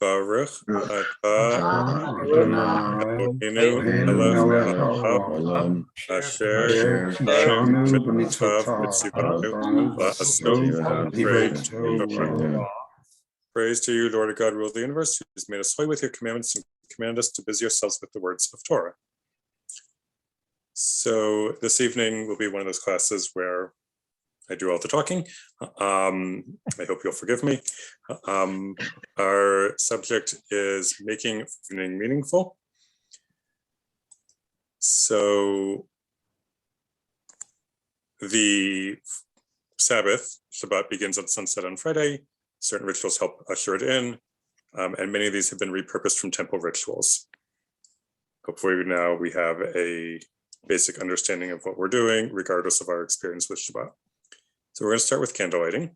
Baruch atah Eloheinu melech haolam asher mitzivanu la'asot. Praise to you, Lord God, rule of the universe, who has made us holy with your commandments and commanded us to busy ourselves with the words of Torah. So this evening will be one of those classes where I do all the talking. I hope you'll forgive me. Our subject is making evening meaningful. So the Sabbath, Shabbat, begins at sunset on Friday. Certain rituals help usher it in, and many of these have been repurposed from temple rituals. Hopefully now we have a basic understanding of what we're doing, regardless of our experience with Shabbat. So we're going to start with candlelighting.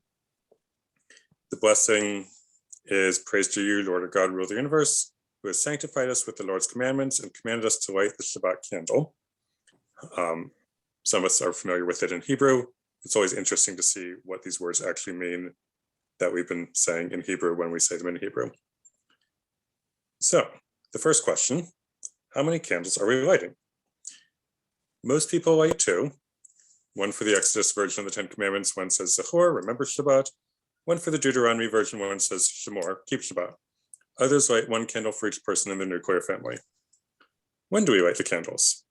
The blessing is, praise to you, Lord God, rule of the universe, who has sanctified us with the Lord's commandments and commanded us to light the Shabbat candle. Some of us are familiar with it in Hebrew. It's always interesting to see what these words actually mean that we've been saying in Hebrew when we say them in Hebrew. So the first question, how many candles are we lighting? Most people light two. One for the Exodus version of the Ten Commandments, one says Zechor, remember Shabbat. One for the Deuteronomy version, one says Shemor, keep Shabbat. Others light one candle for each person in the nuclear family. When do we light the candles?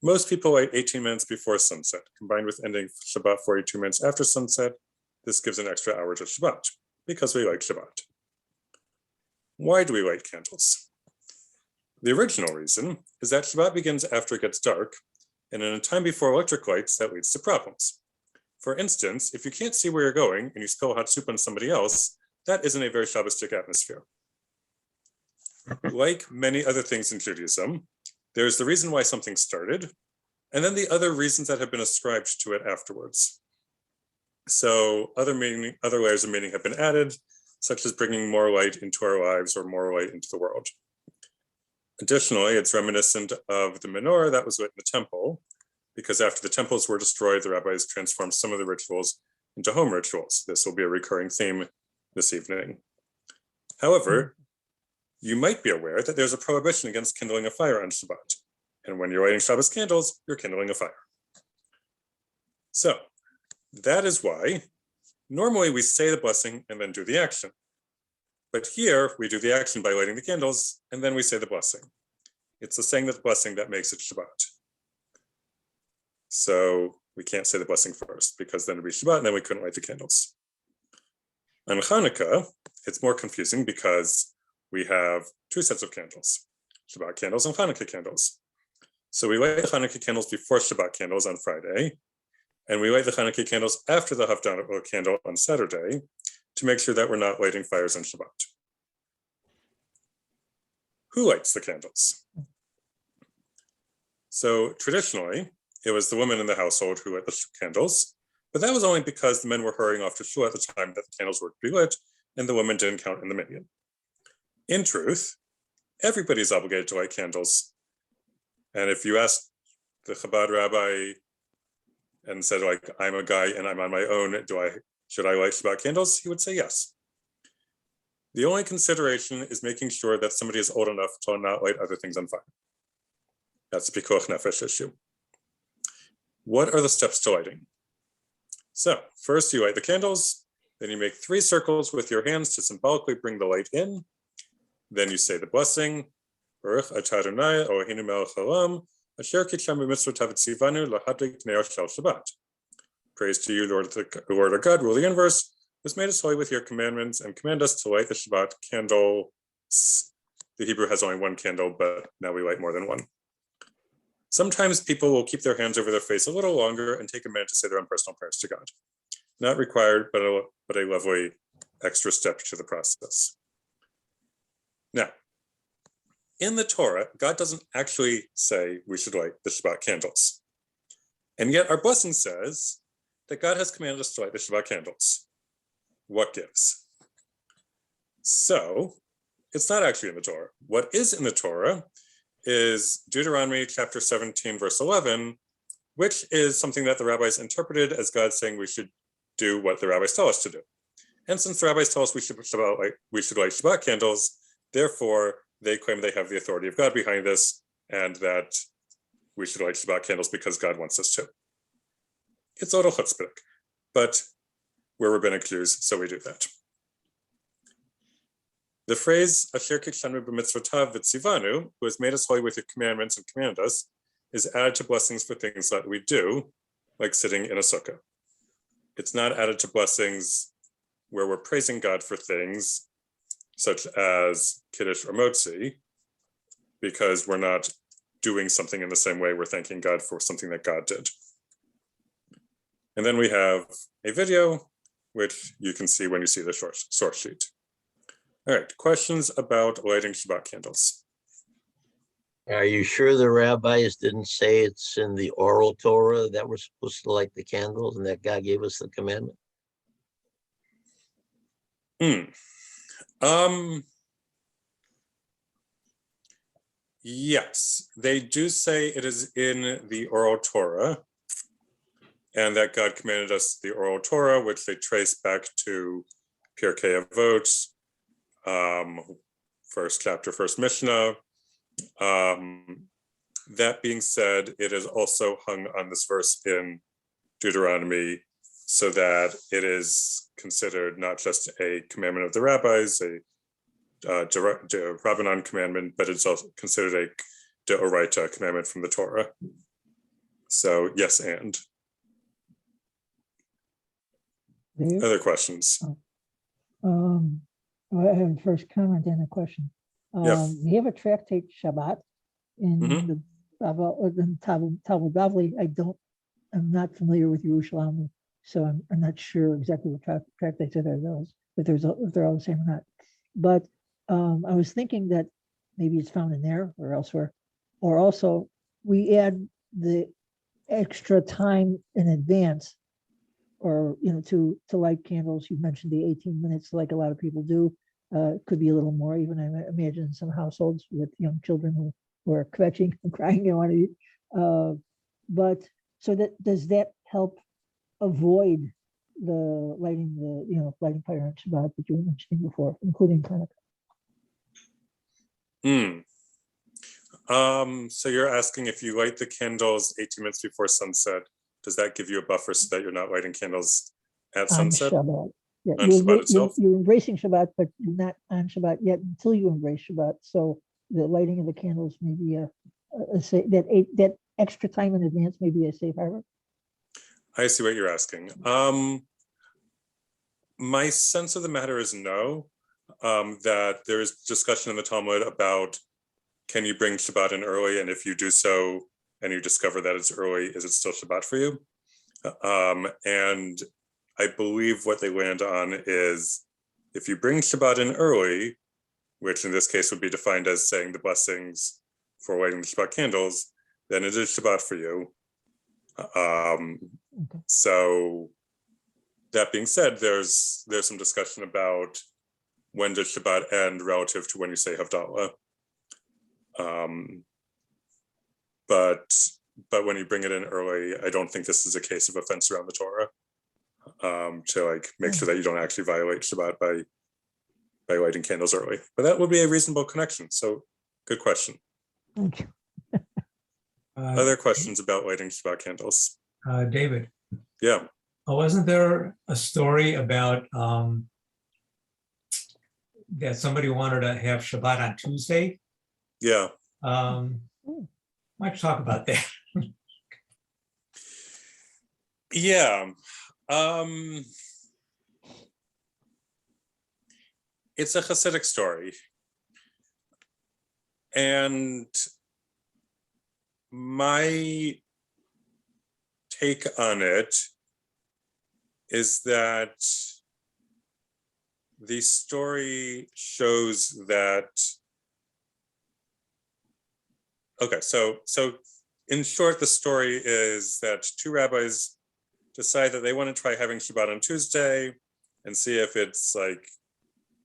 Most people light 18 minutes before sunset. Combined with ending Shabbat 42 minutes after sunset, this gives an extra hour to Shabbat, because we like Shabbat. Why do we light candles? The original reason is that Shabbat begins after it gets dark, and in a time before electric lights, that leads to problems. For instance, if you can't see where you're going and you spill hot soup on somebody else, that isn't a very Shabbatic atmosphere. Like many other things in Judaism, there's the reason why something started, and then the other reasons that have been ascribed to it afterwards. So other layers of meaning have been added, such as bringing more light into our lives or more light into the world. Additionally, it's reminiscent of the menorah that was lit in the temple, because after the temples were destroyed, the rabbis transformed some of the rituals into home rituals. This will be a recurring theme this evening. However, you might be aware that there's a prohibition against kindling a fire on Shabbat. And when you're lighting Shabbos candles, you're kindling a fire. So that is why normally we say the blessing and then do the action. But here we do the action by lighting the candles and then we say the blessing. It's the saying the blessing that makes it Shabbat. So we can't say the blessing first because then it'd be Shabbat and then we couldn't light the candles. On Hanukkah, it's more confusing because we have two sets of candles, Shabbat candles and Hanukkah candles. So we light the Hanukkah candles before Shabbat candles on Friday, and we light the Hanukkah candles after the Havdalah candle on Saturday to make sure that we're not lighting fires on Shabbat. Who lights the candles? So traditionally, it was the women in the household who lit the candles, but that was only because the men were hurrying off to shul at the time that the candles were to be lit, and the women didn't count in the minyan. In truth, everybody's obligated to light candles. And if you ask the Chabad rabbi and said, like, I'm a guy and I'm on my own, should I light Shabbat candles? He would say yes. The only consideration is making sure that somebody is old enough to not light other things on fire. That's a pikuach nefesh issue. What are the steps to lighting? So first you light the candles, then you make 3 circles with your hands to symbolically bring the light in. Then you say the blessing, Baruch atah Adonai Eloheinu melech haolam, asher kitsham b'mitzvotav tzivanu lahadlik neo shel Shabbat. Praise to you, Lord our God, rule the universe, who has made us holy with your commandments and command us to light the Shabbat candle. The Hebrew has only one candle, but now we light more than one. Sometimes people will keep their hands over their face a little longer and take a minute to say their own personal prayers to God. Not required, but a lovely extra step to the process. Now, in the Torah, God doesn't actually say we should light the Shabbat candles. And yet our blessing says that God has commanded us to light the Shabbat candles. What gives? So it's not actually in the Torah. What is in the Torah is Deuteronomy chapter 17, verse 11, which is something that the rabbis interpreted as God saying we should do what the rabbis tell us to do. And since the rabbis tell us we should light Shabbat candles, therefore they claim they have the authority of God behind this, and that we should light Shabbat candles because God wants us to. It's a little chutzpah, but we're rabbinic Jews, so we do that. The phrase "Asher kikshanu b'mitzvotav v'tzivanu," who has made us holy with your commandments and commanded us, is added to blessings for things that we do, like sitting in a sukkah. It's not added to blessings where we're praising God for things such as Kiddush or Motzi, because we're not doing something in the same way we're thanking God for something that God did. And then we have a video, which you can see when you see the source sheet. All right, questions about lighting Shabbat candles? Are you sure the rabbis didn't say it's in the oral Torah that we're supposed to light the candles and that God gave us the commandment? Yes, they do say it is in the oral Torah, and that God commanded us the oral Torah, which they trace back to Pirkei Avot, first chapter, first Mishnah. That being said, it is also hung on this verse in Deuteronomy, so that it is considered not just a commandment of the rabbis, a Rabbanan commandment, but it's also considered a Deoraita commandment from the Torah. So yes, and. Other questions? I have a first comment and a question. We have a tractate Shabbat in the Talmud Bavli. I'm not familiar with Yerushalayim, so I'm not sure exactly what tractates are those, if they're all the same or not. But I was thinking that maybe it's found in there or elsewhere, or also we add the extra time in advance, or to light candles. You mentioned the 18 minutes, like a lot of people do. Could be a little more, even I imagine in some households with young children who are kvetching and crying and want to eat. But so does that help avoid the lighting fire on Shabbat that you were mentioning before, including Hanukkah? So you're asking, if you light the candles 18 minutes before sunset, does that give you a buffer so that you're not lighting candles at sunset? Shabbat. Yeah, on Shabbat itself? You're embracing Shabbat, but you're not on Shabbat yet until you embrace Shabbat. So the lighting of the candles may be that extra time in advance may be a safe harbor. I see what you're asking. My sense of the matter is no. That there is discussion in the Talmud about, can you bring Shabbat in early, and if you do so and you discover that it's early, is it still Shabbat for you? And I believe what they land on is, if you bring Shabbat in early, which in this case would be defined as saying the blessings for lighting the Shabbat candles, then it is Shabbat for you. So that being said, there's some discussion about when does Shabbat end relative to when you say Havdalah. But when you bring it in early, I don't think this is a case of offense around the Torah, to make sure that you don't actually violate Shabbat by lighting candles early. But that would be a reasonable connection. So good question. Thank you. Other questions about lighting Shabbat candles? David. Yeah. Wasn't there a story about that somebody wanted to have Shabbat on Tuesday? Yeah. Why don't you talk about that? Yeah. It's a Hasidic story. And my take on it is that the story shows that, okay, so in short, the story is that two rabbis decide that they want to try having Shabbat on Tuesday and see if it's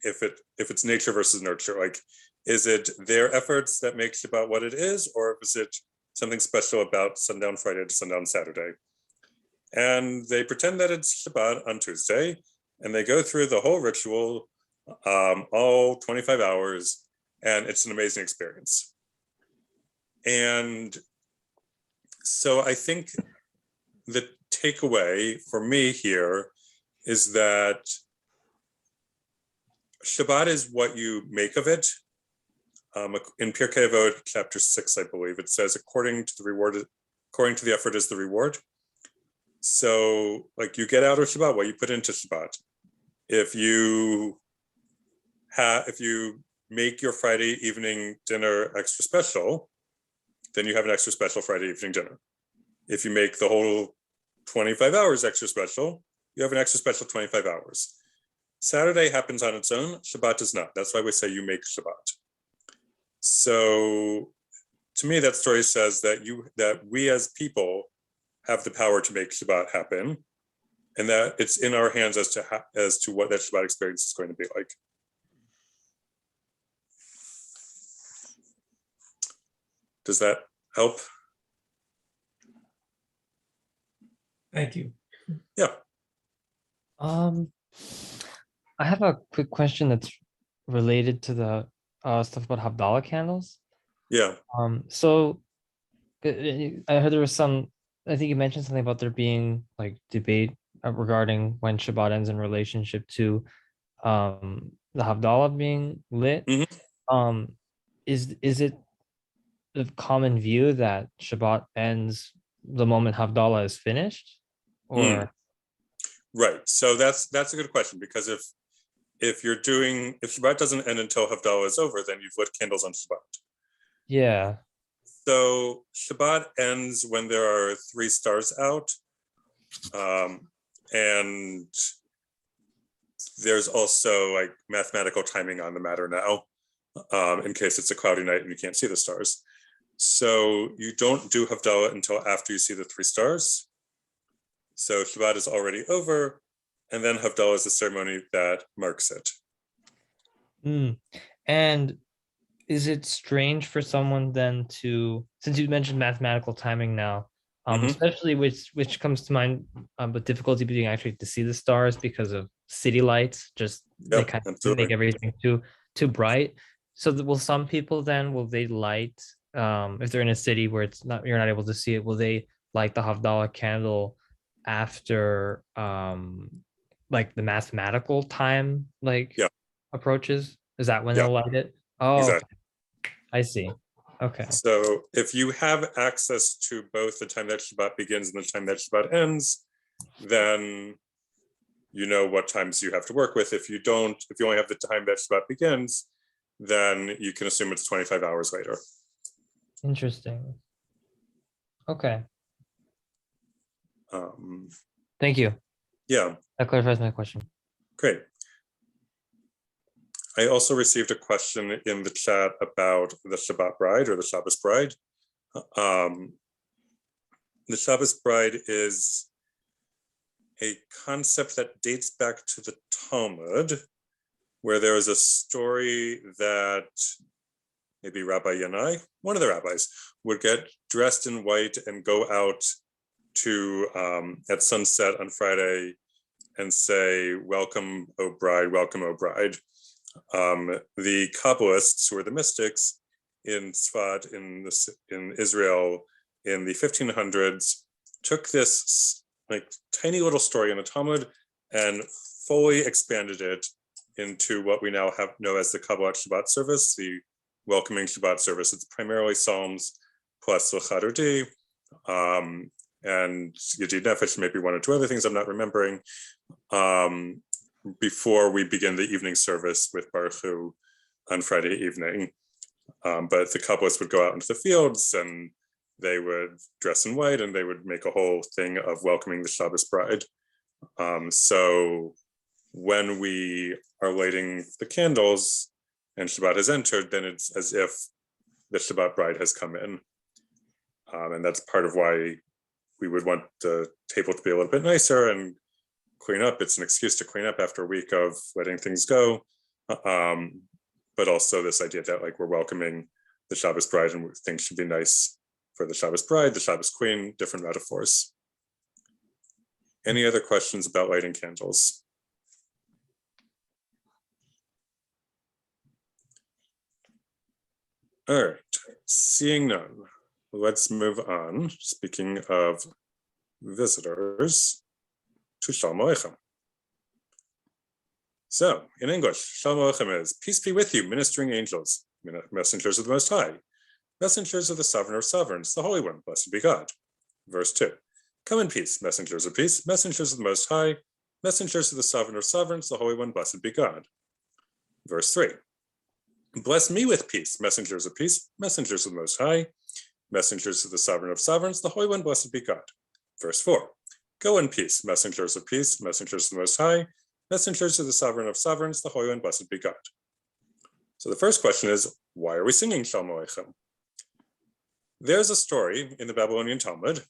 if it's nature versus nurture. Like, is it their efforts that make Shabbat what it is, or is it something special about sundown Friday to sundown Saturday? And they pretend that it's Shabbat on Tuesday, And they go through the whole ritual, all 25 hours, and it's an amazing experience. And so I think the takeaway for me here is that Shabbat is what you make of it. In Pirkei Avot, chapter 6, I believe, it says, according to the effort is the reward. So, like, you get out of Shabbat what you put into Shabbat. If you make your Friday evening dinner extra special, then you have an extra special Friday evening dinner. If you make the whole 25 hours extra special, you have an extra special 25 hours. Saturday happens on its own, Shabbat does not. That's why we say you make Shabbat. So to me, that story says that we as people have the power to make Shabbat happen, and that it's in our hands as to what that Shabbat experience is going to be like. Does that help? Thank you. Yeah. I have a quick question that's related to the stuff about Havdalah candles. Yeah. So I heard there was some, I think you mentioned something about there being like debate regarding when Shabbat ends in relationship to the Havdalah being lit. Mm-hmm. Is it the common view that Shabbat ends the moment Havdalah is finished, or? Right. So that's a good question, because if Shabbat doesn't end until Havdalah is over, then you've lit candles on Shabbat. Yeah. So Shabbat ends when there are 3 stars out, and there's also like mathematical timing on the matter now, in case it's a cloudy night and you can't see the stars. So you don't do Havdalah until after you see the 3 stars. So Shabbat is already over, and then Havdalah is the ceremony that marks it. And is it strange for someone then to, since you mentioned mathematical timing now, especially which comes to mind, with difficulty being actually to see the stars because of city lights, they kind of make everything too bright. So will some people then, will they light, if they're in a city where you're not able to see it, will they light the Havdalah candle after like the mathematical time approaches? Is that when they'll light it? Oh, exactly. Okay. I see. Okay. So if you have access to both the time that Shabbat begins and the time that Shabbat ends, then you know what times you have to work with. If you only have the time that Shabbat begins, then you can assume it's 25 hours later. Interesting. Okay. Thank you. Yeah. That clarifies my question. Great. I also received a question in the chat about the Shabbat bride or the Shabbos bride. The Shabbos bride is a concept that dates back to the Talmud, where there is a story that maybe Rabbi Yanai, one of the rabbis, would get dressed in white and go out to at sunset on Friday and say, "Welcome, O bride, welcome, O bride." The Kabbalists, who were the mystics in Tzfat, in Israel in the 1500s, took this like tiny little story in the Talmud and fully expanded it into what we now know as the Kabbalat Shabbat service, the welcoming Shabbat service. It's primarily Psalms plus L'chad Udi, and Yedid Nefesh, maybe 1 or 2 other things I'm not remembering, before we begin the evening service with Baruch Hu on Friday evening. But the Kabbalists would go out into the fields and they would dress in white and they would make a whole thing of welcoming the Shabbos bride. So when we are lighting the candles and Shabbat has entered, then it's as if the Shabbat bride has come in. And that's part of why we would want the table to be a little bit nicer and clean up. It's an excuse to clean up after a week of letting things go. But also this idea that like we're welcoming the Shabbos bride and things should be nice for the Shabbos bride, the Shabbos queen, different metaphors. Any other questions about lighting candles? All right, seeing none, let's move on. Speaking of visitors, to Shalom Aleichem. So, in English, Shalom Aleichem is peace be with you, ministering angels, messengers of the Most High, messengers of the Sovereign of Sovereigns, the Holy One, blessed be God. Verse 2, come in peace, messengers of peace, messengers of the Most High, messengers of the Sovereign of Sovereigns, the Holy One, blessed be God. Verse 3, bless me with peace, messengers of peace, messengers of the Most High, messengers of the Sovereign of Sovereigns, the Holy One, blessed be God. Verse 4, go in peace, messengers of peace, messengers of the Most High, messengers of the Sovereign of Sovereigns, the Holy One, blessed be God. So the first question is, why are we singing Shalom Aleichem? There's a story in the Babylonian Talmud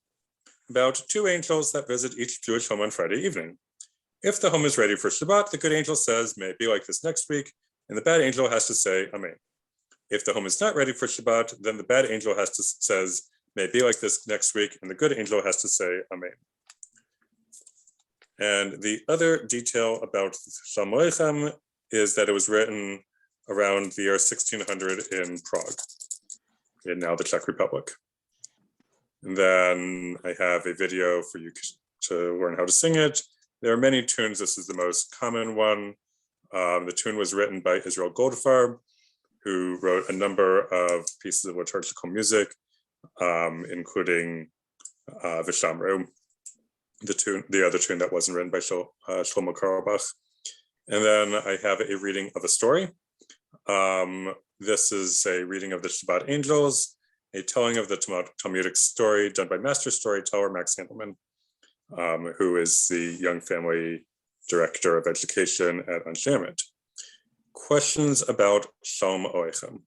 about two angels that visit each Jewish home on Friday evening. If the home is ready for Shabbat, the good angel says, may it be like this next week, and the bad angel has to say, Amen. If the home is not ready for Shabbat, then the bad angel says, may it be like this next week, and the good angel has to say, Amen. And the other detail about Shalom Aleichem is that it was written around the year 1600 in Prague, in now the Czech Republic. And then I have a video for you to learn how to sing it. There are many tunes. This is the most common one. The tune was written by Israel Goldfarb, who wrote a number of pieces of liturgical music, including Vishamru, the other tune that wasn't written by Shlomo Carlebach. And then I have a reading of a story. This is a reading of the Shabbat Angels, a telling of the Talmudic story done by master storyteller Max Handelman, who is the Young Family Director of Education at Anshamet. Questions about Shalom Aleichem?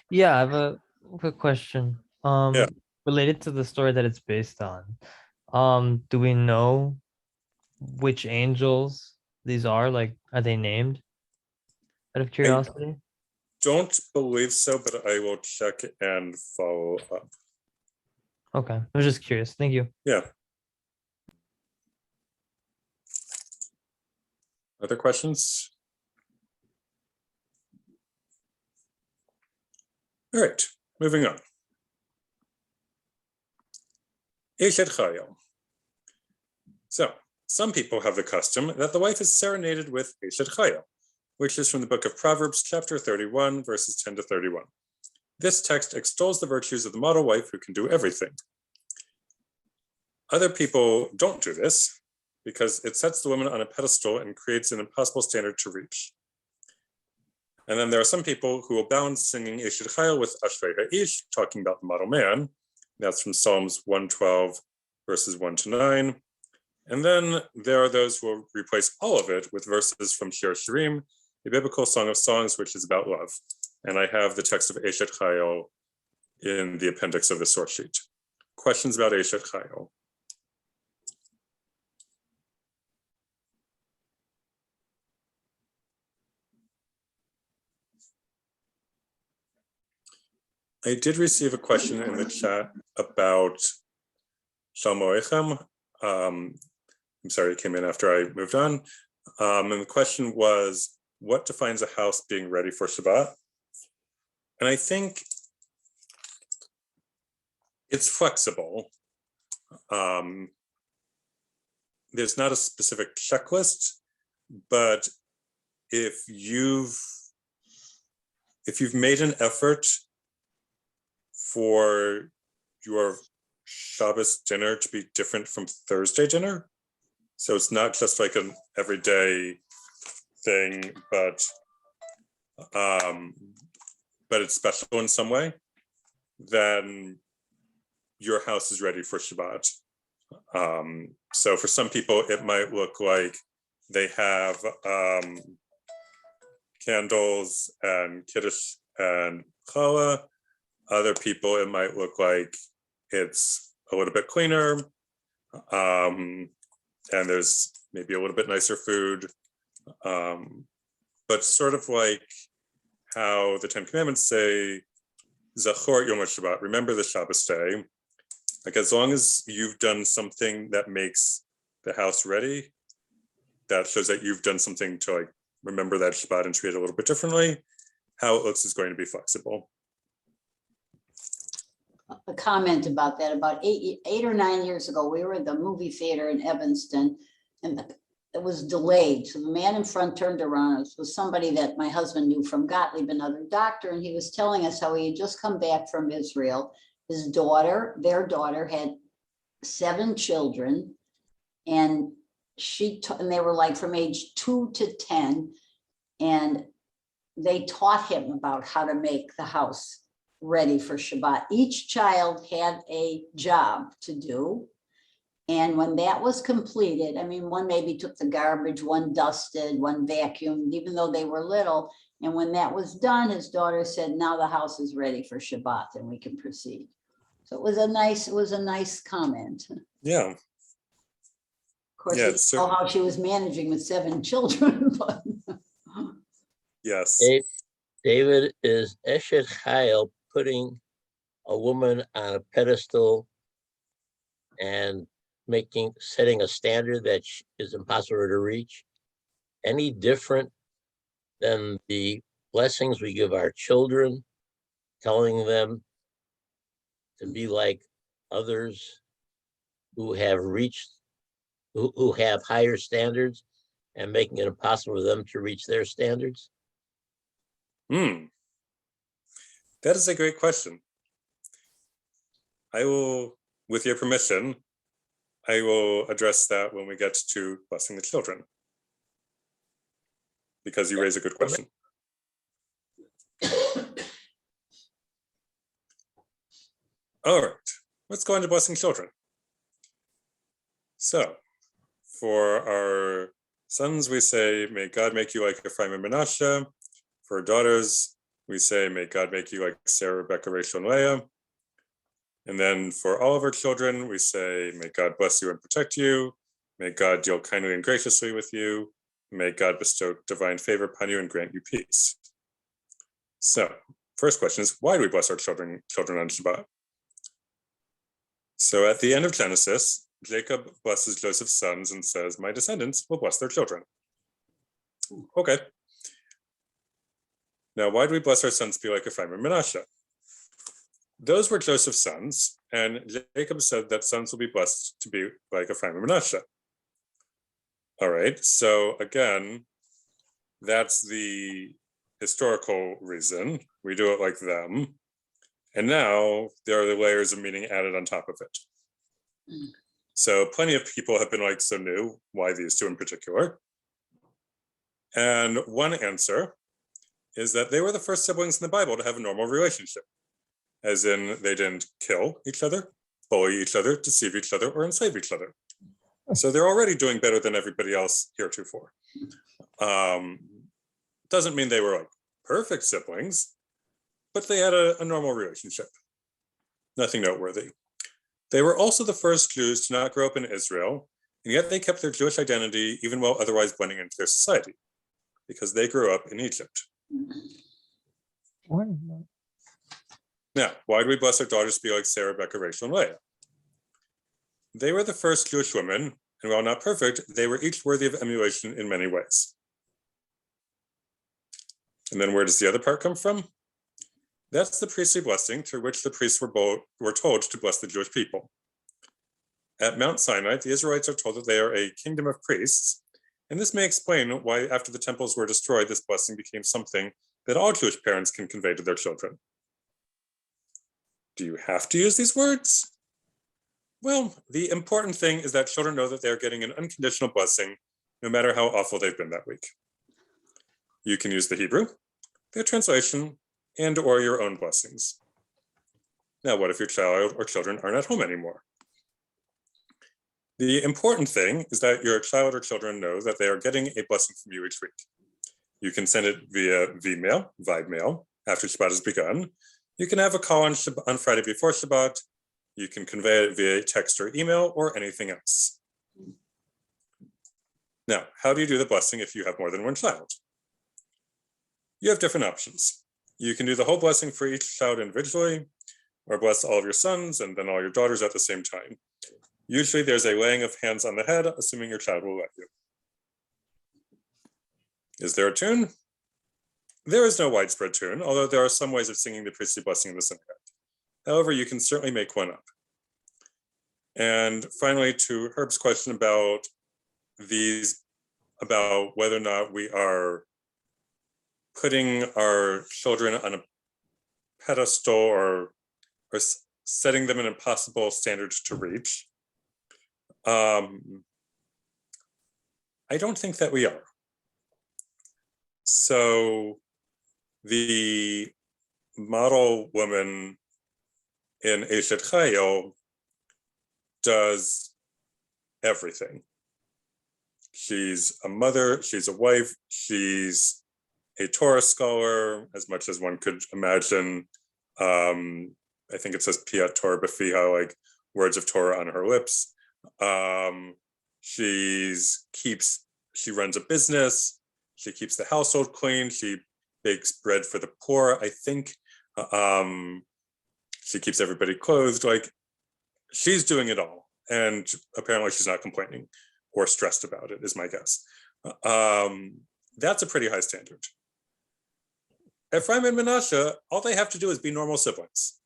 Yeah, I have a quick question. Yeah. Related to the story that it's based on. Do we know which angels these are? Like, are they named? Out of curiosity. Don't believe so, but I will check and follow up. Okay, I was just curious. Thank you. Yeah. Other questions? All right, moving on. Eshet Chayil. So, some people have the custom that the wife is serenaded with Eshet Chayil, which is from the book of Proverbs, chapter 31, verses 10 to 31. This text extols the virtues of the model wife who can do everything. Other people don't do this because it sets the woman on a pedestal and creates an impossible standard to reach. And then there are some people who will balance singing Eshet Chayil with Ashrei Ha'ish, talking about the model man. That's from Psalms 112, verses 1 to 9. And then there are those who will replace all of it with verses from Shir Shirim, a biblical song of songs, which is about love. And I have the text of Eshet Chayil in the appendix of the source sheet. Questions about Eshet Chayil? I did receive a question in the chat about Shalom Aleichem. I'm sorry, it came in after I moved on. And the question was, what defines a house being ready for Shabbat? And I think it's flexible. There's not a specific checklist, but if you've made an effort for your Shabbos dinner to be different from Thursday dinner, so it's not just like an everyday thing, but it's special in some way, then your house is ready for Shabbat. So for some people, it might look like they have candles and Kiddush and Challah. Other people, it might look like it's a little bit cleaner, and there's maybe a little bit nicer food, but sort of like how the Ten Commandments say Zachor Yom HaShabbat, remember the Shabbos day. Like as long as you've done something that makes the house ready, that shows that you've done something to like remember that Shabbat and treat it a little bit differently. How it looks is going to be flexible. A comment about that. About 8 or 9 years ago, we were at the movie theater in Evanston, and it was delayed. So the man in front turned around. It was somebody that my husband knew from Gottlieb, another doctor, and he was telling us how he had just come back from Israel. His daughter, their daughter, had 7 children, and and they were like from age 2 to 10, and they taught him about how to make the house ready for Shabbat. Each child had a job to do. And when that was completed, I mean, one maybe took the garbage, one dusted, one vacuumed, even though they were little. And when that was done, his daughter said, now the house is ready for Shabbat and we can proceed. So it was a nice comment. Yeah. Of course, Yeah, you know how she was managing with 7 children, but yes. David, is Eshet Chayil putting a woman on a pedestal and setting a standard that is impossible to reach any different than the blessings we give our children, telling them to be like others who have reached, who have higher standards, and making it impossible for them to reach their standards? That is a great question. I will, with your permission, I will address that when we get to blessing the children, because you raise a good question. All right, let's go into blessing children. So for our sons, we say, may God make you like Ephraim and Manasseh. For our daughters, we say, may God make you like Sarah, Rebecca, Rachel, and Leah. And then for all of our children, we say, may God bless you and protect you. May God deal kindly and graciously with you. May God bestow divine favor upon you and grant you peace. So first question is, why do we bless our children on Shabbat? So at the end of Genesis, Jacob blesses Joseph's sons and says, my descendants will bless their children. Okay. Now, why do we bless our sons to be like Ephraim and Manasseh? Those were Joseph's sons, and Jacob said that sons will be blessed to be like Ephraim and Manasseh. All right, so again, that's the historical reason. We do it like them. And now there are the layers of meaning added on top of it. So plenty of people have been like, so new, why these two in particular? And one answer is that they were the first siblings in the Bible to have a normal relationship. As in, they didn't kill each other, bully each other, deceive each other, or enslave each other. So they're already doing better than everybody else heretofore. Doesn't mean they were like perfect siblings, but they had a normal relationship. Nothing noteworthy. They were also the first Jews to not grow up in Israel, and yet they kept their Jewish identity even while otherwise blending into their society, because they grew up in Egypt. Now, why do we bless our daughters to be like Sarah, Rebecca, Rachel, and Leah? They were the first Jewish women, and while not perfect, they were each worthy of emulation in many ways. And then where does the other part come from? That's the priestly blessing through which the priests were told to bless the Jewish people. At Mount Sinai, the Israelites are told that they are a kingdom of priests, and this may explain why after the temples were destroyed, this blessing became something that all Jewish parents can convey to their children. Do you have to use these words? Well, the important thing is that children know that they're getting an unconditional blessing, no matter how awful they've been that week. You can use the Hebrew, their translation, and or your own blessings. Now, what if your child or children aren't at home anymore? The important thing is that your child or children know that they are getting a blessing from you each week. You can send it via Vmail, Vibe mail, after Shabbat has begun. You can have a call on Friday before Shabbat. You can convey it via text or email or anything else. Now, how do you do the blessing if you have more than one child? You have different options. You can do the whole blessing for each child individually, or bless all of your sons and then all your daughters at the same time. Usually there's a laying of hands on the head, assuming your child will let you. Is there a tune? There is no widespread tune, although there are some ways of singing the priestly blessing in the synagogue. However, you can certainly make one up. And finally, to Herb's question about whether or not we are putting our children on a pedestal or setting them an impossible standard to reach. I don't think that we are. So the model woman in Eshet Chayil does everything. She's a mother, she's a wife, she's a Torah scholar, as much as one could imagine. I think it says Piyat Torah B'fiha, like words of Torah on her lips. She runs a business, she keeps the household clean, she bakes bread for the poor, I think. She keeps everybody clothed, like she's doing it all. And apparently she's not complaining or stressed about it, is my guess. That's a pretty high standard. Ephraim and Menashe, all they have to do is be normal siblings.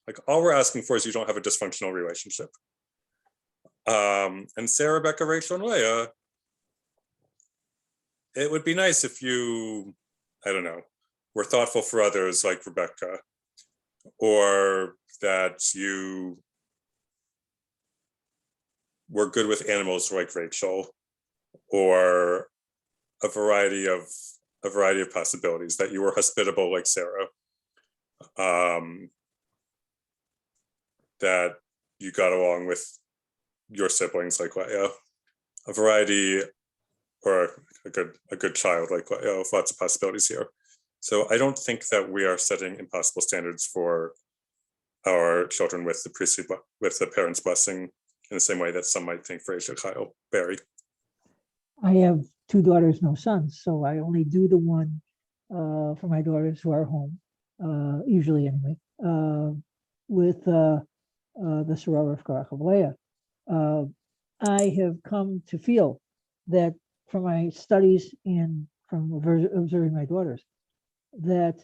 Like all we're asking for is you don't have a dysfunctional relationship. And Sarah, Rebecca, Rachel, and Leah, it would be nice if you, I don't know, were thoughtful for others like Rebecca, or that you were good with animals like Rachel, or a variety of possibilities, that you were hospitable like Sarah, that you got along with your siblings like Leah, a variety, or a good child like Leah, lots of possibilities here. So I don't think that we are setting impossible standards for our children with the parents' blessing in the same way that some might think for Eshet Chayil. Barry. I have 2 daughters, no sons, so I only do the one for my daughters who are home, usually anyway, with the Soror of Karach of Leah. I have come to feel that from my studies and from observing my daughters, that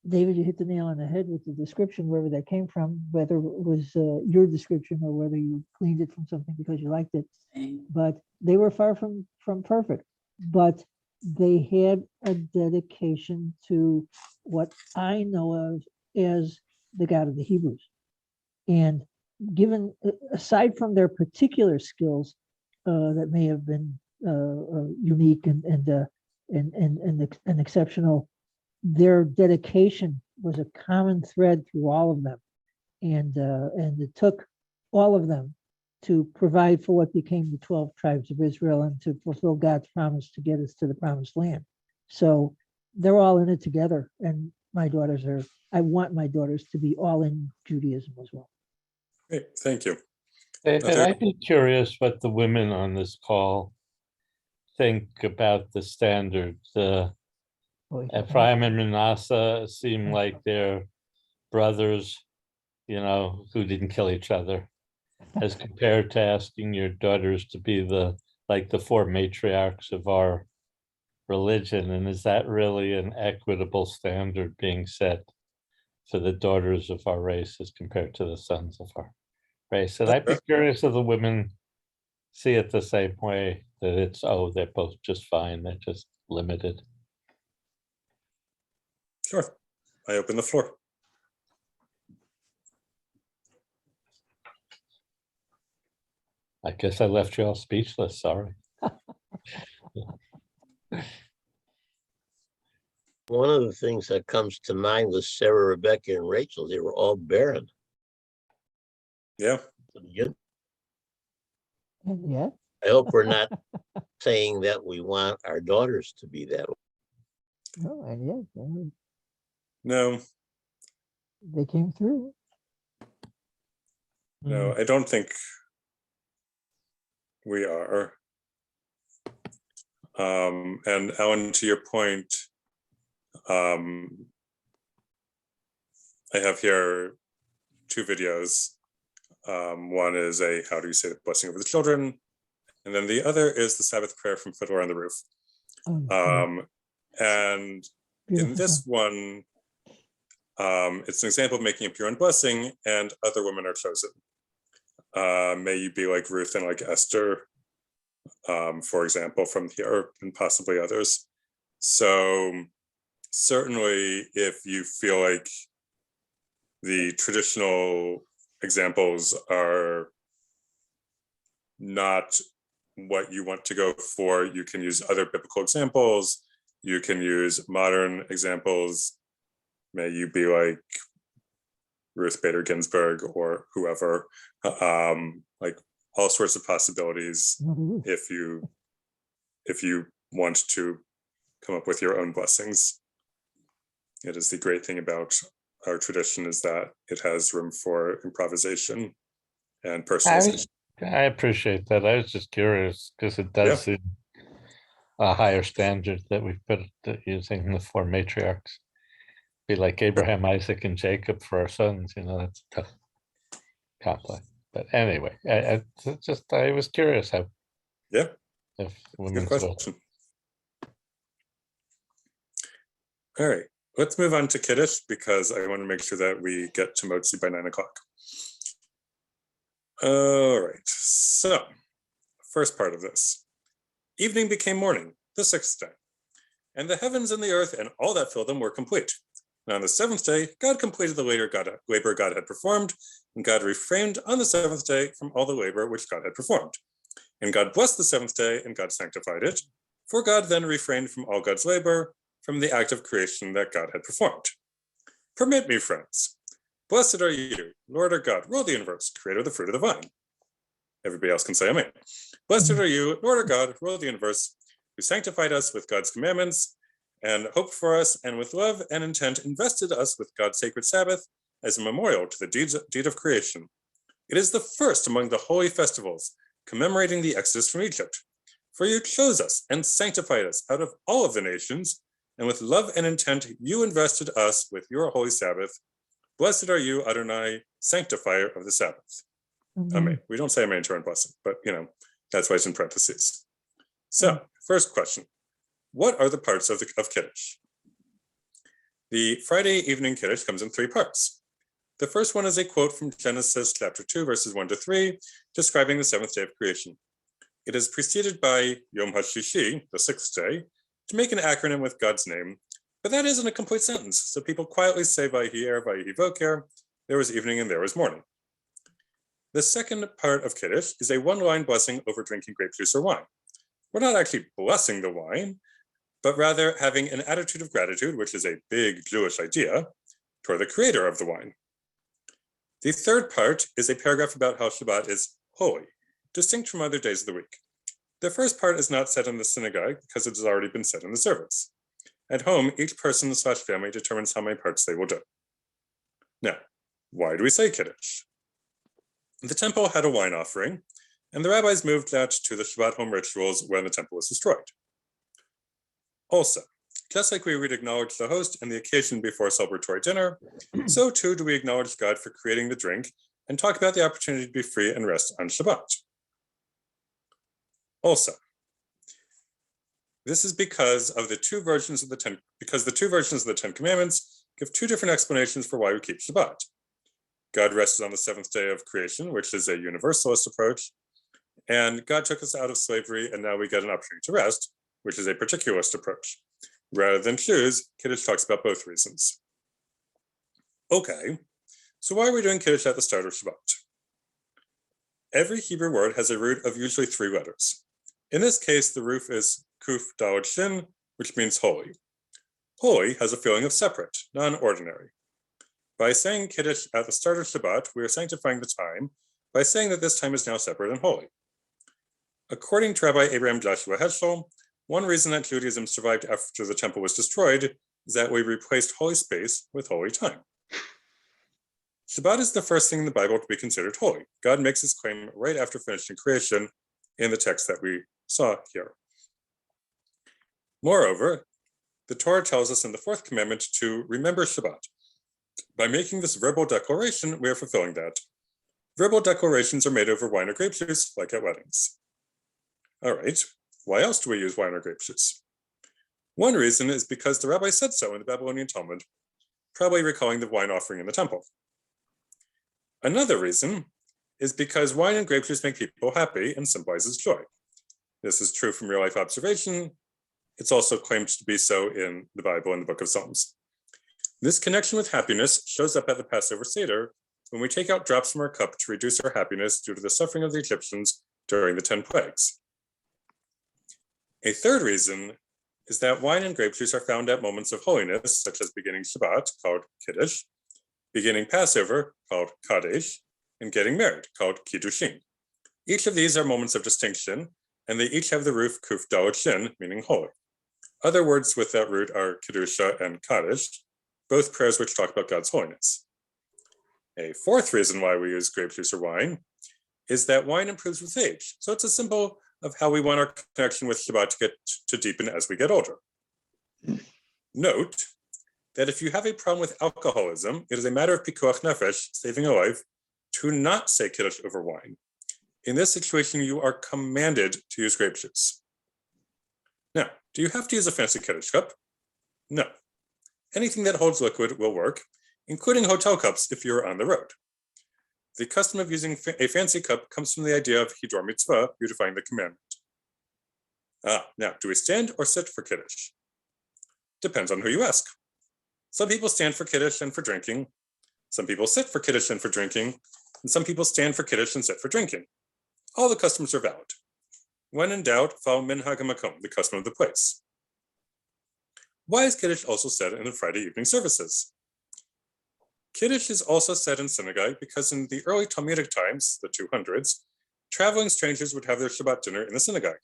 David, you hit the nail on the head with the description, wherever that came from, whether it was your description or whether you gleaned it from something because you liked it. But they were far from perfect. But they had a dedication to what I know of as the God of the Hebrews. And given, aside from their particular skills that may have been unique and exceptional, their dedication was a common thread through all of them, and it took all of them to provide for what became the 12 tribes of Israel and to fulfill God's promise to get us to the promised land. So they're all in it together, and I want my daughters to be all in Judaism as well. Great, thank you. David, I'd be curious what the women on this call think about the standards. Ephraim and Manasseh seem like they're brothers, who didn't kill each other, as compared to asking your daughters to be the 4 matriarchs of our religion. And is that really an equitable standard being set for the daughters of our race as compared to the sons of our race? And I'd be curious if the women see it the same way, that it's, they're both just fine, they're just limited. Sure, I open the floor. I guess I left you all speechless, sorry. One of the things that comes to mind was Sarah, Rebecca, and Rachel. They were all barren. Yeah. Yeah. I hope we're not saying that we want our daughters to be that way. No, and yeah, No, they came through. no, I don't think we are. And Alan, to your point, I have here 2 videos. One is a how do you say the blessing over the children, and then the other is the Sabbath prayer from Fiddler on the Roof. And in this one, it's an example of making a pure blessing, and other women are chosen. May you be like Ruth and like Esther, for example, from here, and possibly others. So certainly, if you feel like the traditional examples are not what you want to go for, you can use other biblical examples. You can use modern examples. May you be like Ruth Bader Ginsburg or whoever, like all sorts of possibilities if you want to come up with your own blessings. It is the great thing about our tradition is that it has room for improvisation and personalization. I appreciate that. I was just curious because it does seem a higher standard that we've put using the 4 matriarchs. Be like Abraham, Isaac, and Jacob for our sons. That's tough, complex. But anyway, I was curious how. Yeah. If good question. All right, let's move on to Kiddush because I want to make sure that we get to Motzi by 9 o'clock. All right, so first part of this. Evening became morning, the 6th day, and the heavens and the earth and all that filled them were complete. And on the 7th day, God completed the labor God had performed, and God refrained on the 7th day from all the labor which God had performed. And God blessed the 7th day, and God sanctified it, for God then refrained from all God's labor, from the act of creation that God had performed. Permit me, friends. Blessed are you, Lord our God, rule the universe, creator of the fruit of the vine. Everybody else can say amen. Blessed are you, Lord our God, rule of the universe, who sanctified us with God's commandments, and hoped for us, and with love and intent invested us with God's sacred Sabbath as a memorial to the deed of creation. It is the first among the holy festivals, commemorating the exodus from Egypt. For you chose us and sanctified us out of all of the nations, and with love and intent you invested us with your holy Sabbath. Blessed are you, Adonai, sanctifier of the Sabbath. Amen. We don't say amen to our blessing, but that's why it's in parentheses. So, first question. What are the parts of Kiddush? The Friday evening Kiddush comes in 3 parts. The first one is a quote from Genesis chapter 2, verses 1 to 3, describing the 7th day of creation. It is preceded by Yom HaShishi, the 6th day, to make an acronym with God's name, but that isn't a complete sentence, so people quietly say Vayhi Er, Vayhi Boker, there was evening and there was morning. The second part of Kiddush is a 1-line blessing over drinking grape juice or wine. We're not actually blessing the wine, but rather having an attitude of gratitude, which is a big Jewish idea, toward the creator of the wine. The third part is a paragraph about how Shabbat is holy, distinct from other days of the week. The first part is not said in the synagogue because it has already been said in the service. At home, each person/family determines how many parts they will do. Now, why do we say Kiddush? The temple had a wine offering, and the rabbis moved that to the Shabbat home rituals when the temple was destroyed. Also, just like we would acknowledge the host and the occasion before celebratory dinner, so too do we acknowledge God for creating the drink and talk about the opportunity to be free and rest on Shabbat. Also, this is because the 2 versions of the 10 Commandments give 2 different explanations for why we keep Shabbat. God rested on the 7th day of creation, which is a universalist approach, and God took us out of slavery, and now we get an opportunity to rest, which is a particularist approach. Rather than choose, Kiddush talks about both reasons. Okay, so why are we doing Kiddush at the start of Shabbat? Every Hebrew word has a root of usually 3 letters. In this case, the root is Kuf Daled Shin, which means holy. Holy has a feeling of separate, non-ordinary. By saying Kiddush at the start of Shabbat, we are sanctifying the time by saying that this time is now separate and holy. According to Rabbi Abraham Joshua Heschel, one reason that Judaism survived after the temple was destroyed is that we replaced holy space with holy time. Shabbat is the first thing in the Bible to be considered holy. God makes his claim right after finishing creation in the text that we saw here. Moreover, the Torah tells us in the 4th commandment to remember Shabbat. By making this verbal declaration, we are fulfilling that. Verbal declarations are made over wine or grape juice, like at weddings. All right, why else do we use wine or grape juice? One reason is because the rabbi said so in the Babylonian Talmud, probably recalling the wine offering in the temple. Another reason is because wine and grape juice make people happy and symbolizes joy. This is true from real-life observation. It's also claimed to be so in the Bible and the Book of Psalms. This connection with happiness shows up at the Passover Seder when we take out drops from our cup to reduce our happiness due to the suffering of the Egyptians during the 10 plagues. A third reason is that wine and grape juice are found at moments of holiness, such as beginning Shabbat, called Kiddush, beginning Passover, called Kaddish, and getting married, called Kiddushin. Each of these are moments of distinction, and they each have the root Kuf Dalet Shin, meaning holy. Other words with that root are Kiddusha and Kaddish, both prayers which talk about God's holiness. A fourth reason why we use grape juice or wine is that wine improves with age. So it's a symbol of how we want our connection with Shabbat to deepen as we get older. Note that if you have a problem with alcoholism, it is a matter of pikuach nefesh, saving a life, to not say Kiddush over wine. In this situation, you are commanded to use grape juice. Now, do you have to use a fancy Kiddush cup? No. Anything that holds liquid will work, including hotel cups if you're on the road. The custom of using a fancy cup comes from the idea of hidor mitzvah, beautifying the commandment. Now, do we stand or sit for Kiddush? Depends on who you ask. Some people stand for Kiddush and for drinking. Some people sit for Kiddush and for drinking. And some people stand for Kiddush and sit for drinking. All the customs are valid. When in doubt, follow minhag hamakom, the custom of the place. Why is Kiddush also said in the Friday evening services? Kiddush is also said in synagogue because in the early Talmudic times, the 200s, traveling strangers would have their Shabbat dinner in the synagogue.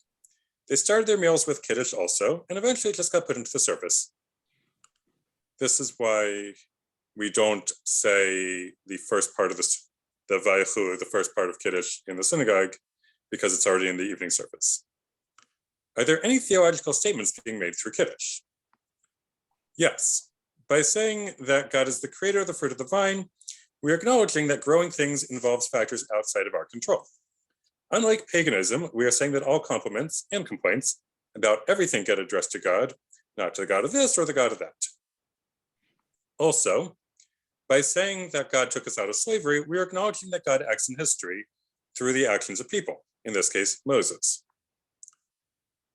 They started their meals with Kiddush also, and eventually it just got put into the service. This is why we don't say the first part of the Vayechu, the first part of Kiddush in the synagogue, because it's already in the evening service. Are there any theological statements being made through Kiddush? Yes. By saying that God is the creator of the fruit of the vine, we are acknowledging that growing things involves factors outside of our control. Unlike paganism, we are saying that all compliments and complaints about everything get addressed to God, not to the God of this or the God of that. Also, by saying that God took us out of slavery, we are acknowledging that God acts in history through the actions of people, in this case, Moses.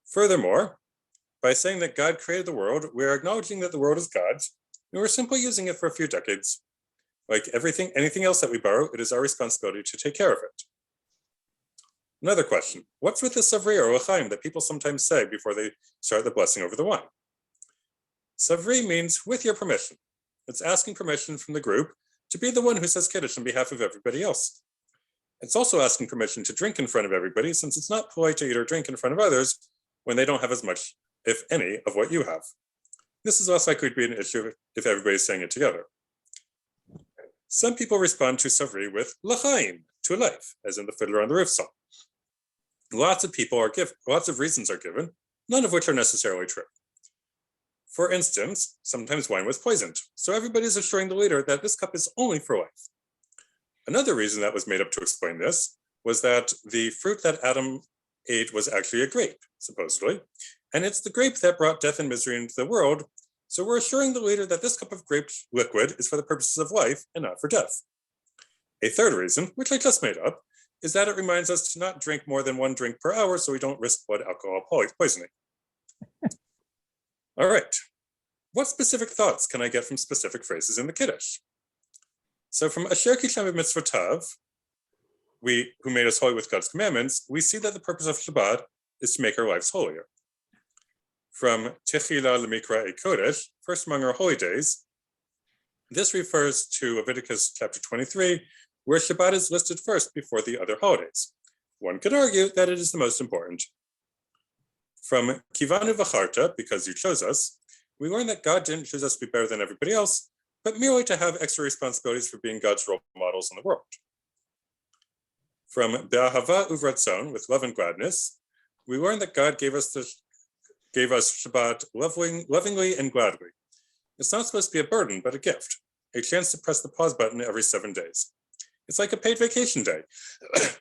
Furthermore, by saying that God created the world, we are acknowledging that the world is God's, and we're simply using it for a few decades. Like anything else that we borrow, it is our responsibility to take care of it. Another question, what's with the savri or l'chaim that people sometimes say before they start the blessing over the wine? Savri means with your permission. It's asking permission from the group to be the one who says Kiddush on behalf of everybody else. It's also asking permission to drink in front of everybody, since it's not polite to eat or drink in front of others when they don't have as much, if any, of what you have. This is less likely to be an issue if everybody's saying it together. Some people respond to savri with l'chaim, to life, as in the Fiddler on the Roof song. Lots of reasons are given, none of which are necessarily true. For instance, sometimes wine was poisoned, so everybody's assuring the leader that this cup is only for life. Another reason that was made up to explain this was that the fruit that Adam ate was actually a grape, supposedly, and it's the grape that brought death and misery into the world, so we're assuring the leader that this cup of grape liquid is for the purposes of life and not for death. A third reason, which I just made up, is that it reminds us to not drink more than 1 drink per hour so we don't risk blood alcohol poisoning. All right, what specific thoughts can I get from specific phrases in the Kiddush? So from Asher Kishem Mitzvotav, who made us holy with God's commandments, we see that the purpose of Shabbat is to make our lives holier. From Techila Lemikra E Kodesh, first among our holy days, this refers to Leviticus chapter 23, where Shabbat is listed first before the other holidays. One could argue that it is the most important. From Kivanu Vacharta, because you chose us, we learn that God didn't choose us to be better than everybody else, but merely to have extra responsibilities for being God's role models in the world. From Be'ahava Uvratzon, with love and gladness, we learn that God gave us Shabbat lovingly and gladly. It's not supposed to be a burden, but a gift. a chance to press the pause button every 7 days. It's like a paid vacation day,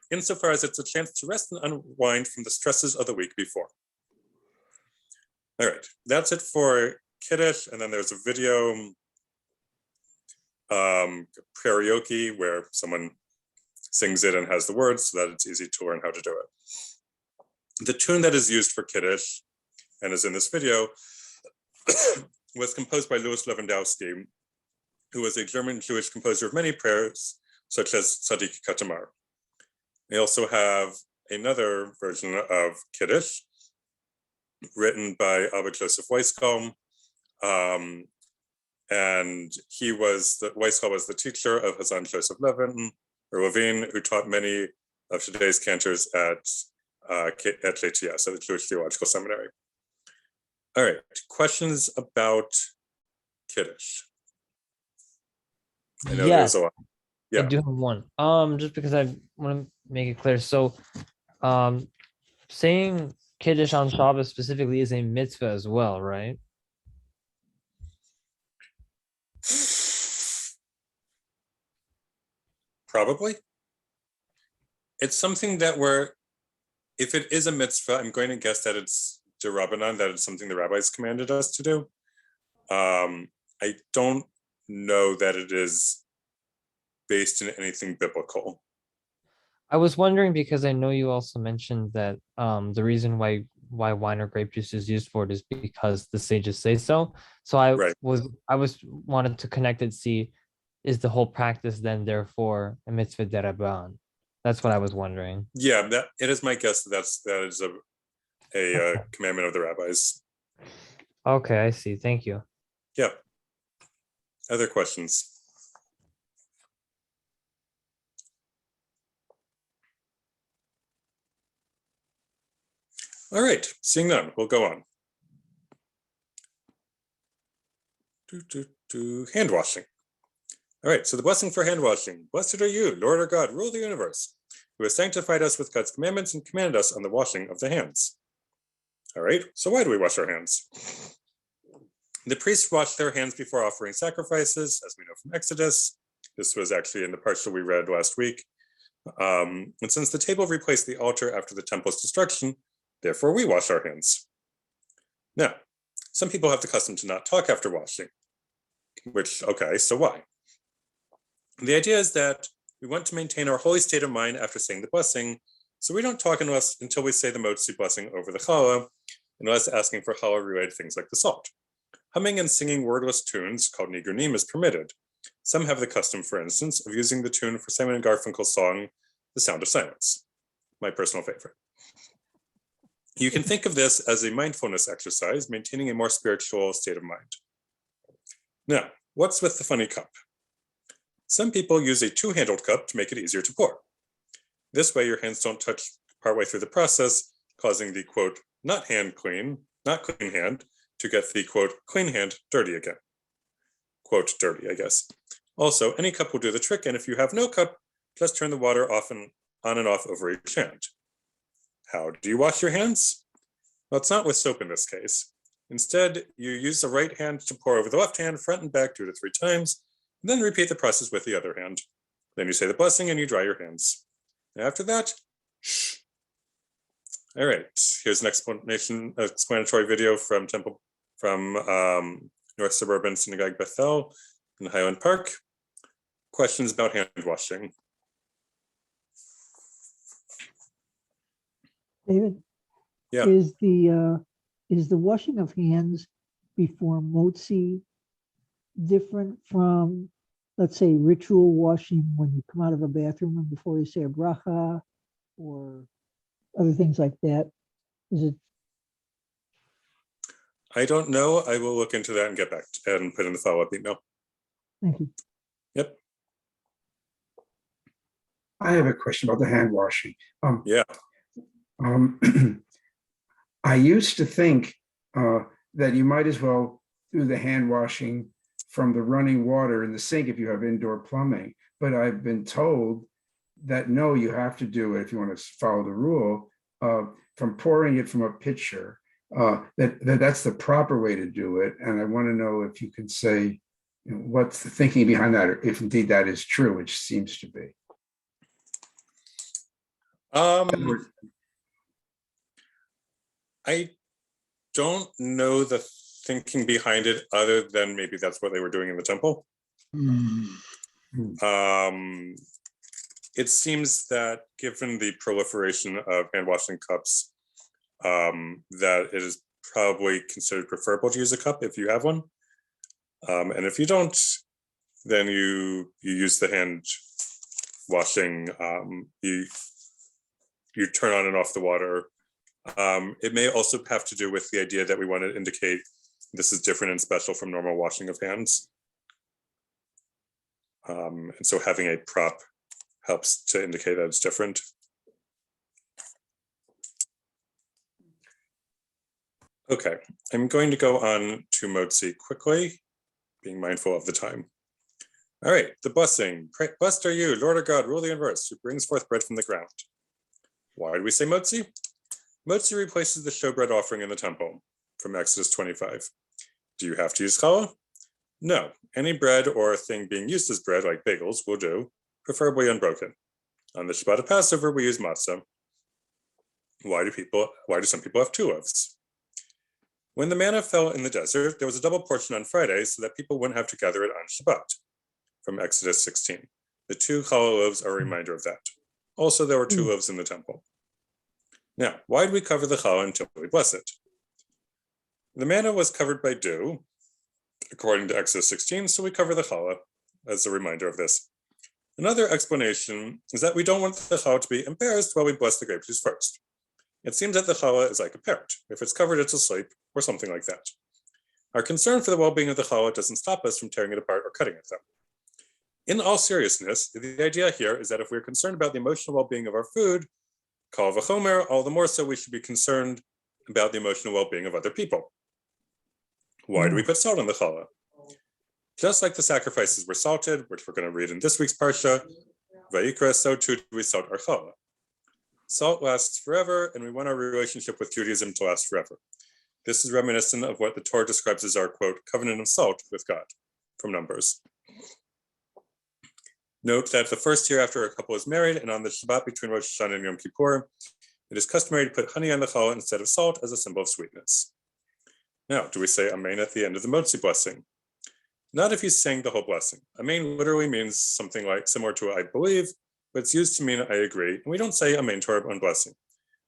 insofar as it's a chance to rest and unwind from the stresses of the week before. All right, that's it for Kiddush, and then there's a video karaoke where someone sings it and has the words so that it's easy to learn how to do it. The tune that is used for Kiddush and is in this video was composed by Louis Lewandowski, who was a German Jewish composer of many prayers, such as Tzaddik Katamar. They also have another version of Kiddush written by Albert Joseph Weisskopf, and Weisskopf was the teacher of Hazan Joseph Levin, who taught many of today's cantors at JTS, at the Jewish Theological Seminary. All right, questions about Kiddush? I know Yes. there's a lot. I Yeah. do have one. Just because I want to make it clear. So, saying Kiddush on Shabbos specifically is a mitzvah as well, right? Probably. It's something that if it is a mitzvah, I'm going to guess that it's d'Rabbanan, that it's something the rabbis commanded us to do. I don't know that it is based in anything biblical. I was wondering because I know you also mentioned that the reason why wine or grape juice is used for it is because the sages say so. So I wanted to connect it, see, is the whole practice then therefore a mitzvah d'Rabbanan? That's what I was wondering. Yeah, it is my guess that is a commandment of the rabbis. Okay, I see. Thank you. Yeah. Other questions? All right, seeing none, we'll go on. Hand washing. All right, so the blessing for hand washing. Blessed are you, Lord our God, rule the universe, who has sanctified us with God's commandments and commanded us on the washing of the hands. All right, so why do we wash our hands? The priests washed their hands before offering sacrifices, as we know from Exodus. This was actually in the parsha we read last week. And since the table replaced the altar after the temple's destruction, therefore we wash our hands. Now, some people have the custom to not talk after washing, okay, so why? The idea is that we want to maintain our holy state of mind after saying the blessing, so we don't talk until we say the Motzi blessing over the Challah, unless asking for Challah-related things like the salt. Humming and singing wordless tunes, called nigunim, is permitted. Some have the custom, for instance, of using the tune for Simon and Garfunkel's song, The Sound of Silence, my personal favorite. You can think of this as a mindfulness exercise, maintaining a more spiritual state of mind. Now, what's with the funny cup? Some people use a two-handled cup to make it easier to pour. This way, your hands don't touch partway through the process, causing the, quote, not clean hand, to get the, quote, clean hand dirty again. Quote, dirty, I guess. Also, any cup will do the trick, and if you have no cup, just turn the water on and off over each hand. How do you wash your hands? Well, it's not with soap in this case. Instead, you use the right hand to pour over the left hand, front and back 2 to 3 times, and then repeat the process with the other hand. Then you say the blessing and you dry your hands. And after that, shh. All right, here's an explanatory video from North Suburban Synagogue Bethel in Highland Park. Questions about hand washing? David? Yeah. Is the washing of hands before motzi different from, let's say, ritual washing when you come out of a bathroom and before you say a bracha or other things like that? Is it? I don't know. I will look into that and get back and put in the follow-up email. Thank you. Yep. I have a question about the hand washing. Yeah. I used to think that you might as well do the hand washing from the running water in the sink if you have indoor plumbing. But I've been told that no, you have to do it if you want to follow the rule from pouring it from a pitcher. That's the proper way to do it. And I want to know if you can say, what's the thinking behind that, or if indeed that is true, which seems to be. I don't know the thinking behind it, other than maybe that's what they were doing in the temple. It seems that given the proliferation of hand washing cups, that it is probably considered preferable to use a cup if you have one. And if you don't, then you use the hand washing, you turn on and off the water. It may also have to do with the idea that we want to indicate this is different and special from normal washing of hands. And so having a prop helps to indicate that it's different. Okay, I'm going to go on to Motzi quickly, being mindful of the time. All right, the blessing. Blessed are you, Lord our God, rule the universe, who brings forth bread from the ground. Why do we say Motzi? Motzi replaces the showbread offering in the temple from Exodus 25. Do you have to use challah? No, any bread or thing being used as bread, like bagels, will do, preferably unbroken. On the Shabbat of Passover, we use matzah. Why do some people have 2 loaves? When the manna fell in the desert, there was a double portion on Friday so that people wouldn't have to gather it on Shabbat, from Exodus 16. The 2 challah loaves are a reminder of that. Also, there were 2 loaves in the temple. Now, why do we cover the challah until we bless it? The manna was covered by dew, according to Exodus 16, so we cover the challah as a reminder of this. Another explanation is that we don't want the challah to be embarrassed while we bless the grape juice first. It seems that the challah is like a parrot. If it's covered, it's asleep, or something like that. Our concern for the well-being of the challah doesn't stop us from tearing it apart or cutting it, though. In all seriousness, the idea here is that if we're concerned about the emotional well-being of our food, kal v'chomer, all the more so we should be concerned about the emotional well-being of other people. Why do we put salt on the challah? Just like the sacrifices were salted, which we're going to read in this week's parsha, Vayikra, so too do we salt our challah. Salt lasts forever, and we want our relationship with Judaism to last forever. This is reminiscent of what the Torah describes as our, quote, covenant of salt with God, from Numbers. Note that the first year after a couple is married, and on the Shabbat between Rosh Hashanah and Yom Kippur, it is customary to put honey on the challah instead of salt as a symbol of sweetness. Now, do we say Amen at the end of the Motzi blessing? Not if he's saying the whole blessing. Amen literally means something like similar to I believe, but it's used to mean I agree, and we don't say Amen to our own blessing.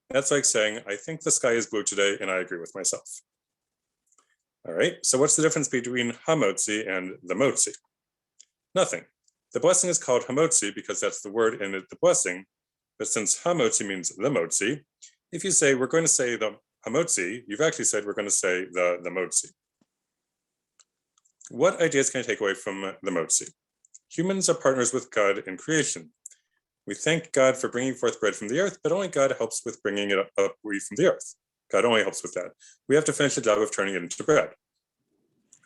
That's like saying, I think the sky is blue today, and I agree with myself. All right, so what's the difference between hamotzi and the motzi? Nothing. The blessing is called hamotzi because that's the word in it, the blessing, but since hamotzi means the motzi, if you say we're going to say the hamotzi, you've actually said we're going to say the motzi. What ideas can I take away from the motzi? Humans are partners with God in creation. We thank God for bringing forth bread from the earth, but only God helps with bringing it up from the earth. God only helps with that. We have to finish the job of turning it into bread.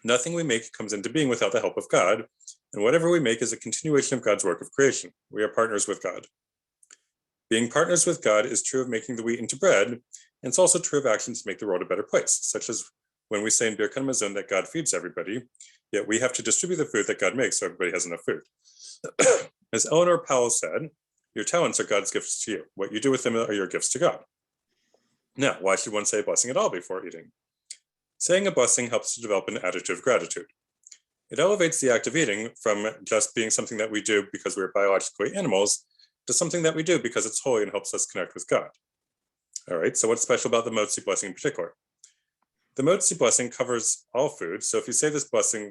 Nothing we make comes into being without the help of God, and whatever we make is a continuation of God's work of creation. We are partners with God. Being partners with God is true of making the wheat into bread, and it's also true of actions to make the world a better place, such as when we say in Birkat Hamazon that God feeds everybody, yet we have to distribute the food that God makes so everybody has enough food. As Eleanor Powell said, your talents are God's gifts to you. What you do with them are your gifts to God. Now, why should one say a blessing at all before eating? Saying a blessing helps to develop an attitude of gratitude. It elevates the act of eating from just being something that we do because we're biologically animals to something that we do because it's holy and helps us connect with God. All right, so what's special about the Motzi blessing in particular? The Motzi blessing covers all food, so if you say this blessing,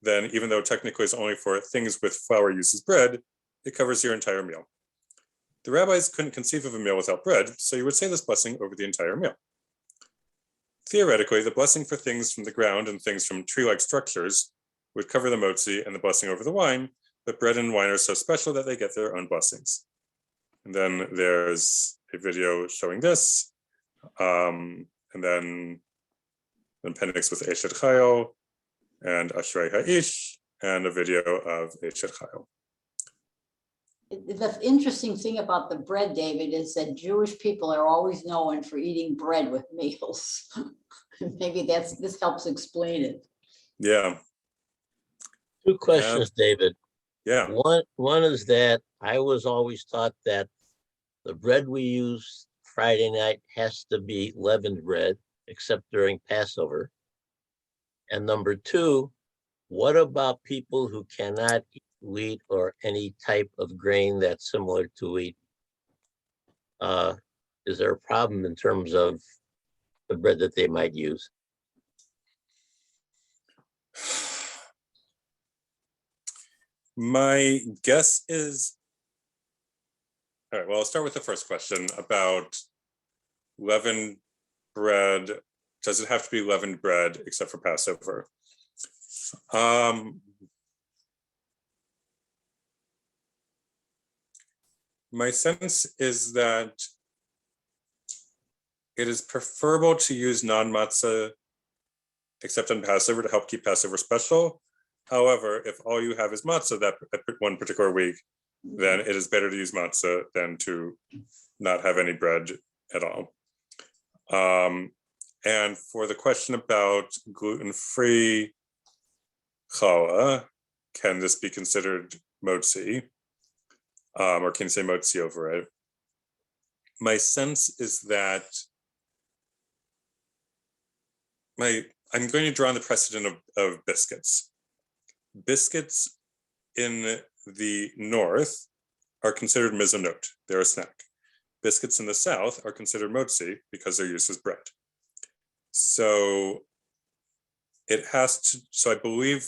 then even though technically it's only for things with flour used as bread, it covers your entire meal. The rabbis couldn't conceive of a meal without bread, so you would say this blessing over the entire meal. Theoretically, the blessing for things from the ground and things from tree-like structures would cover the motzi and the blessing over the wine, but bread and wine are so special that they get their own blessings. And then there's a video showing this, and then an appendix with Eshet Chayil and Ashrei Ha'ish, and a video of Eshet Chayil. The interesting thing about the bread, David, is that Jewish people are always known for eating bread with meals. Maybe this helps explain it. Yeah. Two questions, David. Yeah. One is that I was always taught that the bread we use Friday night has to be leavened bread, except during Passover. And number two, what about people who cannot eat wheat or any type of grain that's similar to wheat? Is there a problem in terms of the bread that they might use? My guess is, all right, well, I'll start with the first question about leavened bread. Does it have to be leavened bread except for Passover? My sense is that it is preferable to use non-matzah except on Passover to help keep Passover special. However, if all you have is matzah that one particular week, then it is better to use matzah than to not have any bread at all. And for the question about gluten-free challah, can this be considered motzi? Or can you say motzi over it? My sense is that I'm going to draw on the precedent of biscuits. Biscuits in the north are considered mizonot. They're a snack. Biscuits in the south are considered motzi because they're used as bread. So I believe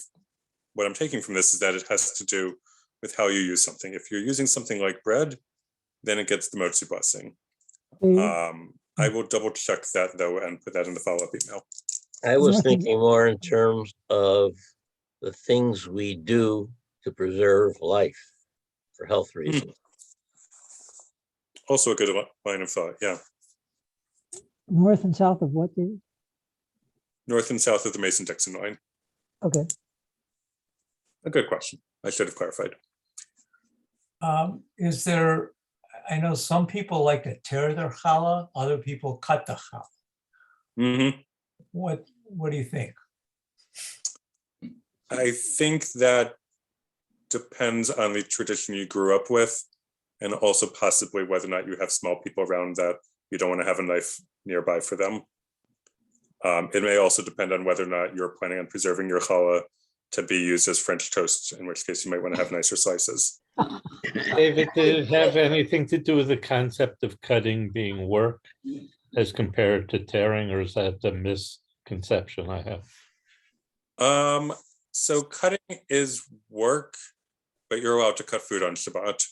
what I'm taking from this is that it has to do with how you use something. If you're using something like bread, then it gets the motzi blessing. I will double check that though and put that in the follow-up email. I was thinking more in terms of the things we do to preserve life for health reasons. Also a good line of thought, yeah. North and south of what, David? North and south of the Mason-Dixon line. Okay. A good question. I should have clarified. Is there, I know some people like to tear their challah, other people cut the challah. Mm-hmm. What do you think? I think that depends on the tradition you grew up with, and also possibly whether or not you have small people around that you don't want to have a knife nearby for them. It may also depend on whether or not you're planning on preserving your challah to be used as French toast, in which case you might want to have nicer slices. David, did it have anything to do with the concept of cutting being work as compared to tearing, or is that the misconception I have? So cutting is work, but you're allowed to cut food on Shabbat.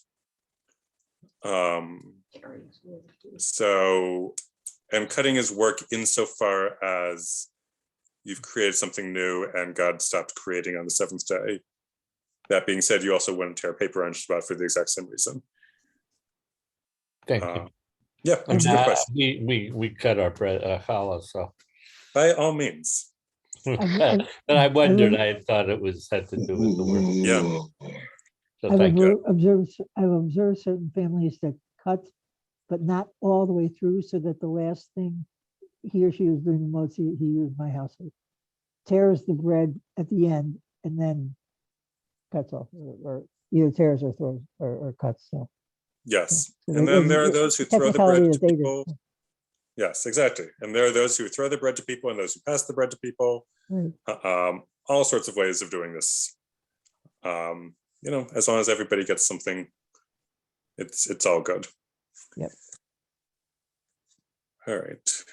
And cutting is work insofar as you've created something new and God stopped creating on the seventh day. That being said, you also wouldn't tear paper on Shabbat for the exact same reason. Thank you. Yeah, that's a good question. We cut our bread challah, so. By all means. But I wondered, I thought it had to do with the work. Yeah. So I've thank you. observed certain families that cut, but not all the way through, so that the last thing he or she was doing the motzi, he used my household, tears the bread at the end and then cuts off, or either tears or throws or cuts. So yes, so and then there are those who throw the bread to people. Yes, exactly. And there are those who throw the bread to people and those who pass the bread to people. Right. All sorts of ways of doing this. As long as everybody gets something, it's all good. Yep. All right.